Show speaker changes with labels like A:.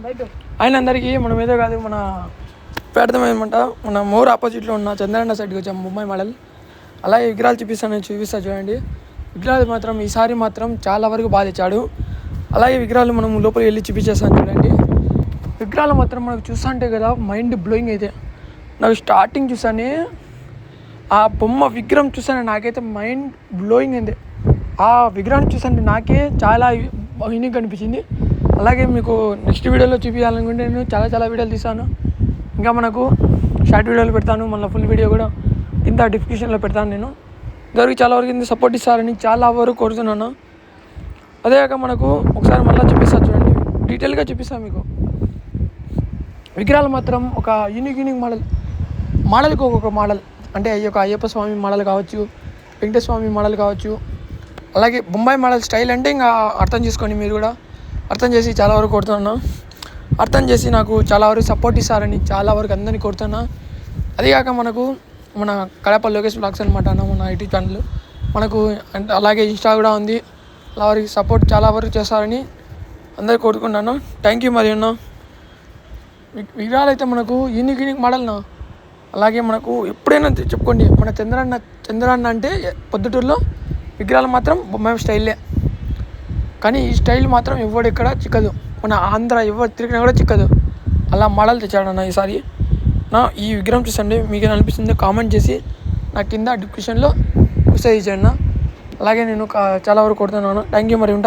A: ఆయన అందరికీ మనం ఏదో కాదు మన పెడదాం ఏమంట మన మోర్ ఆపోజిట్లో ఉన్న చంద్రన్న సైడ్కి వచ్చాము ముంబై మోడల్. అలాగే విగ్రహాలు చూపిస్తా చూడండి. విగ్రహాలు మాత్రం ఈసారి మాత్రం చాలా వరకు బాగా తెచ్చాడు. అలాగే విగ్రహాలు మనం లోపలికి వెళ్ళి చూపించేస్తాను చూడండి. విగ్రహాలు మాత్రం మనకు చూస్తుంటే కదా మైండ్ బ్లోయింగ్ అయితే. నాకు స్టార్టింగ్ చూసానే ఆ బొమ్మ విగ్రహం చూసానే నాకైతే మైండ్ బ్లోయింగ్ అయింది. ఆ విగ్రహాన్ని చూసాంటే నాకే చాలా యూనిక్ అనిపించింది. అలాగే మీకు నెక్స్ట్ వీడియోలో చూపించాలనుకుంటే నేను చాలా వీడియోలు తీసాను. ఇంకా మనకు షార్ట్ వీడియోలు పెడతాను, మళ్ళీ ఫుల్ వీడియో కూడా కింద డిస్క్రిప్షన్లో పెడతాను. నేను ఇంతవరకు చాలా వరకు కింద సపోర్ట్ ఇస్తారని చాలా వరకు కోరుతున్నాను. అదే కాక మనకు ఒకసారి మళ్ళీ చూపిస్తాను చూడండి, డీటెయిల్గా చూపిస్తాను మీకు. విగ్రహాలు మాత్రం ఒక యూనిక్ మోడల్కి ఒక్కొక్క మోడల్. అంటే ఈ యొక్క అయ్యప్ప స్వామి మోడల్ కావచ్చు, వెంకటేశ్వర స్వామి మోడల్ కావచ్చు, అలాగే బొంబాయి మోడల్ స్టైల్ అంటే ఇంకా అర్థం చేసుకోండి. మీరు కూడా అర్థం చేసి చాలా వరకు కోరుతున్నాను. అర్థం చేసి నాకు చాలా వరకు సపోర్ట్ ఇస్తారని చాలా వరకు అందరినీ కోరుతున్నా. అదేగాక మనకు మన కడప లోకేష్ బ్లాగ్స్ అనమాట మన యూట్యూబ్ ఛానల్ మనకు, అలాగే ఇన్స్టా కూడా ఉంది. అలా వారికి సపోర్ట్ చాలా వరకు చేస్తారని అందరు కోరుకుంటున్నాను. Thank you. మరి అన్న విగ్రహాలు అయితే మనకు యూనిక్ మోడల్నా. అలాగే మనకు ఎప్పుడైనా చెప్పుకోండి, మన చంద్రన్న అంటే పొద్దుటూరులో విగ్రహాలు మాత్రం బొమ్మాయి స్టైలే. కానీ ఈ స్టైల్ మాత్రం ఎక్కడ చిక్కదు. మన ఆంధ్ర ఎవరు తిరిగినా కూడా చిక్కదు. అలా మోడల్ తెచ్చాడన్న ఈసారి. ఈ విగ్రహం చూసండి, మీకు అనిపిస్తుందో కామెంట్ చేసి నా కింద డిస్క్రిప్షన్లో మెసేజ్ ఇచ్చాను. అలాగే నేను చాలా వరకు కొడుతున్నాను. Thank you. మరి ఉంటా.